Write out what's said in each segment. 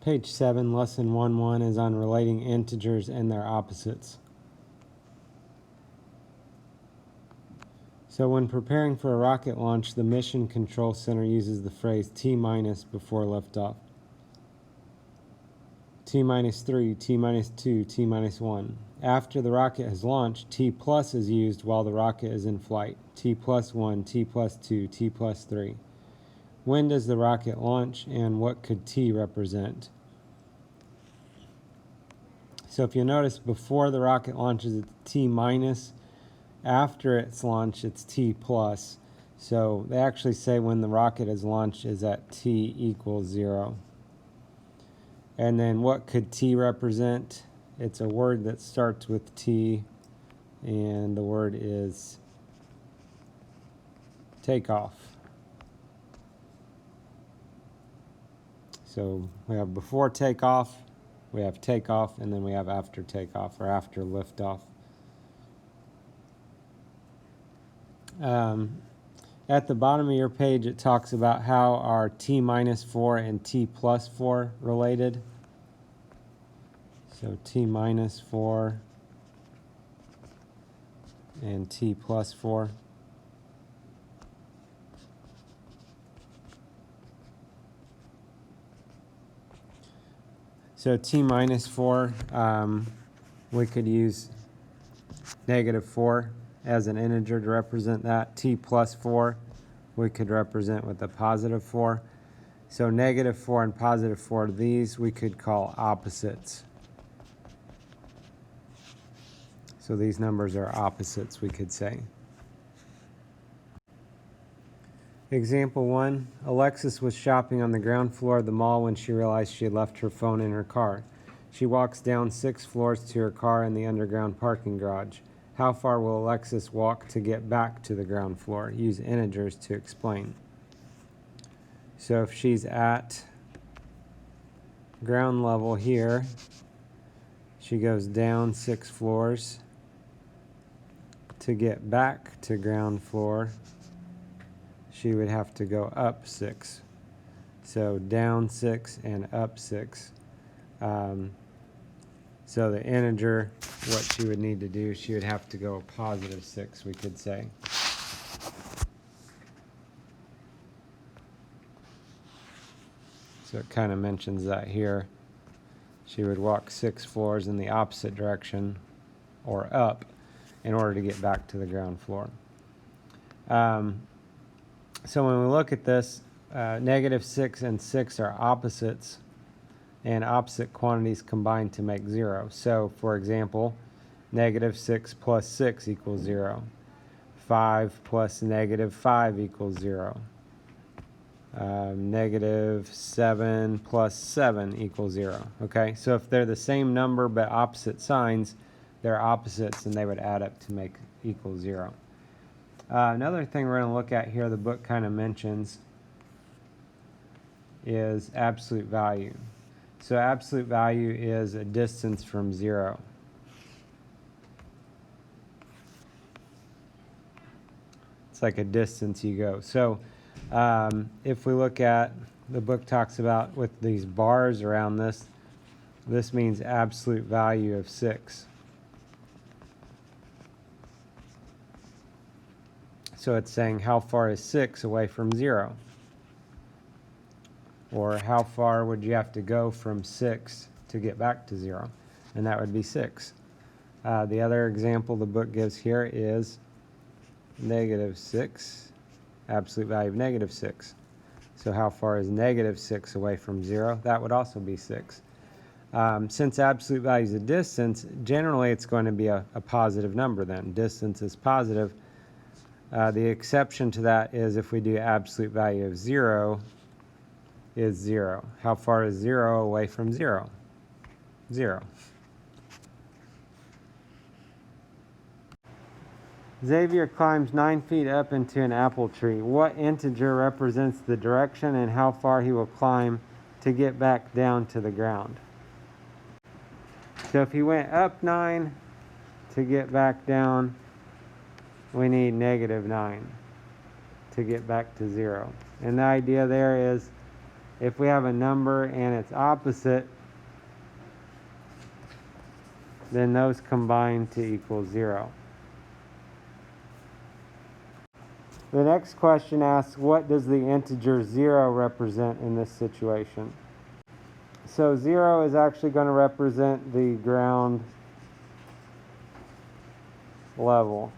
Page 7, Lesson 1-1 is on relating integers and their opposites. So when preparing for a rocket launch, the Mission Control Center uses the phrase T- before liftoff. T-3, T-2, T-1. After the rocket has launched, T+ is used while the rocket is in flight. T+1, T+2, T+3. When does the rocket launch, and what could T represent? So if you notice, before the rocket launches, it's T-. After it's launched, it's T+. So they actually say when the rocket is launched is at T = 0. And then what could T represent? It's a word that starts with T, and the word is takeoff. So we have before takeoff, we have takeoff, and then we have after takeoff, or after liftoff. At the bottom of your page, it talks about how are T-4 and T+4 related. So T-4 and T+4. So T-4, we could use -4 as an integer to represent that. T+4 we could represent with a +4. So -4 and +4, these we could call opposites. So these numbers are opposites, we could say. Example 1, Alexis was shopping on the ground floor of the mall when she realized she had left her phone in her car. She walks down 6 floors to her car in the underground parking garage. How far will Alexis walk to get back to the ground floor? Use integers to explain. So if she's at ground level here, she goes down 6 floors. To get back to ground floor, she would have to go up 6. So down 6 and up 6. So the integer, what she would need to do, she would have to go +6, we could say. So it kind of mentions that here. She would walk 6 floors in the opposite direction, or up, in order to get back to the ground floor. So when we look at this, -6 and 6 are opposites, and opposite quantities combine to make 0. So, for example, -6 + 6 = 0. 5 plus -5 = 0. -7 plus 7 = 0. Okay, so if they're the same number but opposite signs, they're opposites, and they would add up to make = 0. Another thing we're going to look at here, the book kind of mentions, is absolute value. So absolute value is a distance from 0. It's like a distance you go. So if we look at, the book talks about with these bars around this, this means absolute value of 6. So it's saying how far is 6 away from 0? Or how far would you have to go from 6 to get back to 0? And that would be 6. The other example the book gives here is -6, absolute value of -6. So how far is -6 away from 0? That would also be 6. Since absolute value is a distance, generally it's going to be a positive number then. Distance is positive. The exception to that is if we do absolute value of 0 is 0. How far is 0 away from 0? 0. Xavier climbs 9 feet up into an apple tree. What integer represents the direction and how far he will climb to get back down to the ground? So if he went up 9 to get back down, we need -9 to get back to 0. And the idea there is if we have a number and its opposite, then those combine to equal 0. The next question asks, what does the integer 0 represent in this situation? So 0 is actually going to represent the ground level.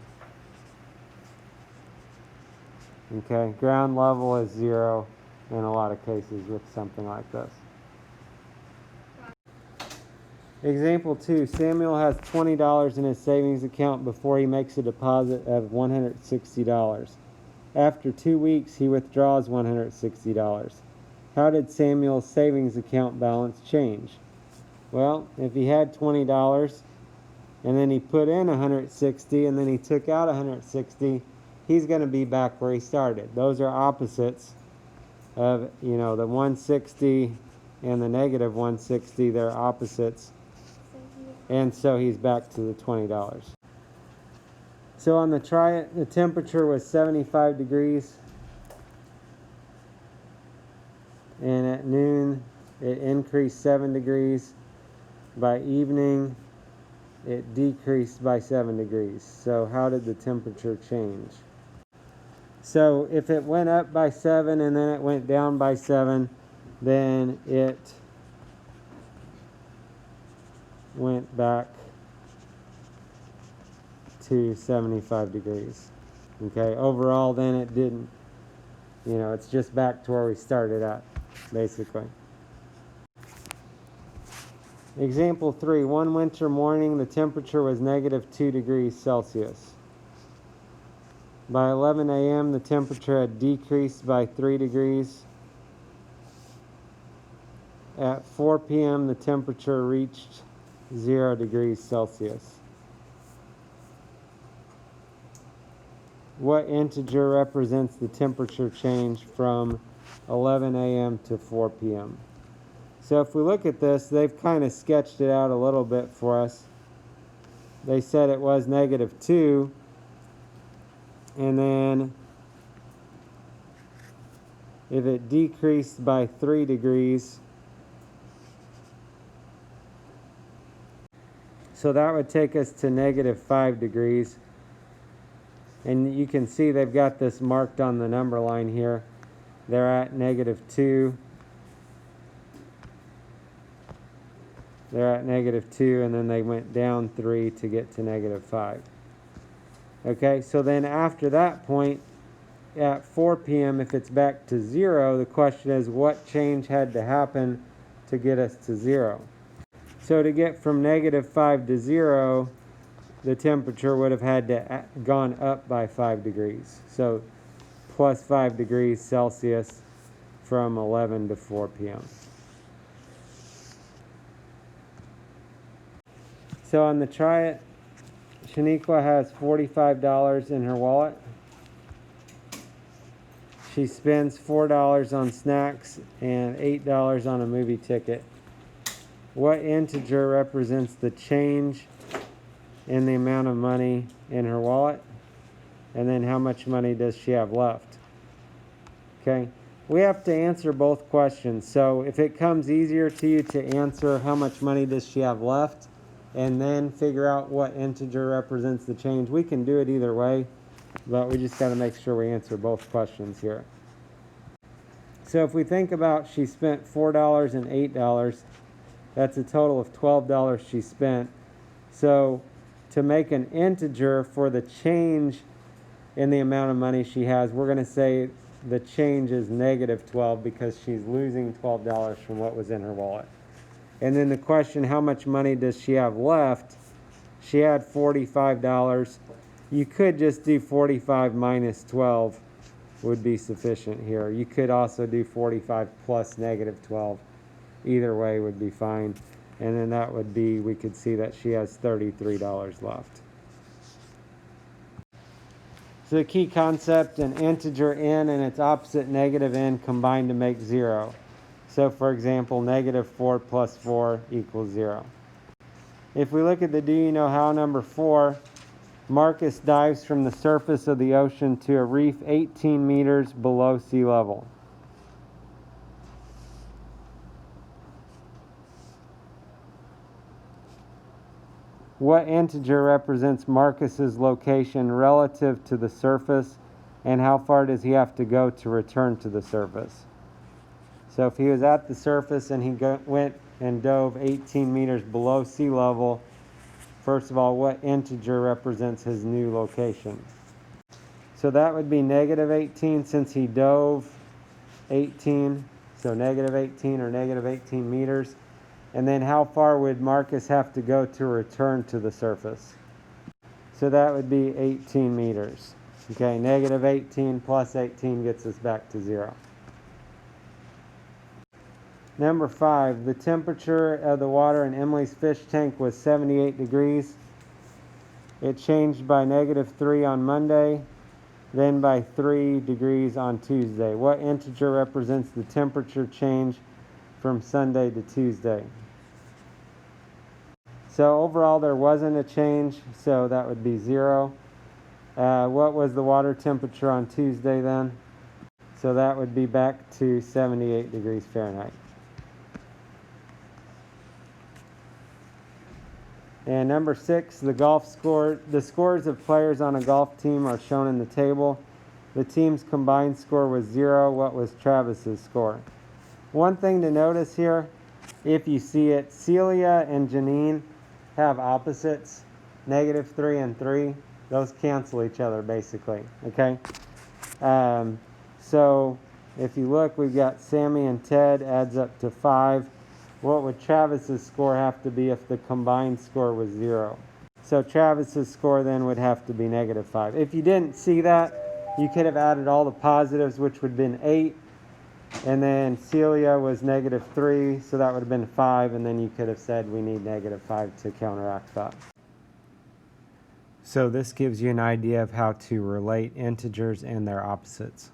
Okay, ground level is 0 in a lot of cases with something like this. Example 2, Samuel has $20 in his savings account before he makes a deposit of $160. After 2 weeks, he withdraws $160. How did Samuel's savings account balance change? Well, if he had $20 and then he put in $160 and then he took out $160, he's going to be back where he started. Those are opposites of, the 160 and the negative 160, they're opposites. And so he's back to the $20. So on the try it, the temperature was 75 degrees. And at noon, it increased 7 degrees. By evening, it decreased by 7 degrees. So how did the temperature change? So if it went up by 7 and then it went down by 7, then it went back to 75 degrees. Okay, overall then it didn't, it's just back to where we started at, basically. Example 3, one winter morning the temperature was -2 degrees Celsius. By 11 a.m. the temperature had decreased by 3 degrees. At 4 p.m. the temperature reached 0 degrees Celsius. What integer represents the temperature change from 11 a.m. to 4 p.m.? So if we look at this, they've kind of sketched it out a little bit for us. They said it was -2, and then if it decreased by 3 degrees, so that would take us to -5 degrees. And you can see they've got this marked on the number line here. They're at -2. They're at -2, and then they went down 3 to get to -5. Okay, so then after that point, at 4 p.m., if it's back to 0, the question is what change had to happen to get us to 0? So to get from -5 to 0, the temperature would have had to gone up by 5 degrees. So plus 5 degrees Celsius from 11 to 4 p.m. So on the try it, Shaniqua has $45 in her wallet. She spends $4 on snacks and $8 on a movie ticket. What integer represents the change in the amount of money in her wallet? And then how much money does she have left? Okay, we have to answer both questions. So if it comes easier to you to answer how much money does she have left and then figure out what integer represents the change, we can do it either way, but we just got to make sure we answer both questions here. So if we think about she spent $4 and $8, that's a total of $12 she spent. So to make an integer for the change in the amount of money she has, we're going to say the change is -12 because she's losing $12 from what was in her wallet. And then the question, how much money does she have left? She had $45. You could just do 45 minus 12 would be sufficient here. You could also do 45 plus -12. Either way would be fine. And then that would be, we could see that she has $33 left. So the key concept, an integer n and its opposite -n combine to make 0. So for example, -4 plus 4 equals 0. If we look at the do you know how number 4, Marcus dives from the surface of the ocean to a reef 18 meters below sea level. what integer represents Marcus's location relative to the surface, and how far does he have to go to return to the surface? So if he was at the surface and he went and dove 18 meters below sea level, first of all, what integer represents his new location? So that would be negative 18 since he dove 18, so negative 18 or negative 18 meters. And then how far would Marcus have to go to return to the surface? So that would be 18 meters. Okay, negative 18 plus 18 gets us back to 0. Number 5, the temperature of the water in Emily's fish tank was 78 degrees. It changed by -3 on Monday, then by 3 degrees on Tuesday. What integer represents the temperature change from Sunday to Tuesday? So overall there wasn't a change, so that would be 0. What was the water temperature on Tuesday then? So that would be back to 78 degrees Fahrenheit. And number 6, the scores of players on a golf team are shown in the table. The team's combined score was 0. What was Travis's score? One thing to notice here, if you see it, Celia and Janine have opposites, -3 and 3. Those cancel each other basically, okay? So if you look, we've got Sammy and Ted adds up to 5. What would Travis's score have to be if the combined score was 0? So Travis's score then would have to be -5. If you didn't see that, you could have added all the positives, which would have been 8. And then Celia was -3, so that would have been 5. And then you could have said we need -5 to counteract that. So this gives you an idea of how to relate integers and their opposites.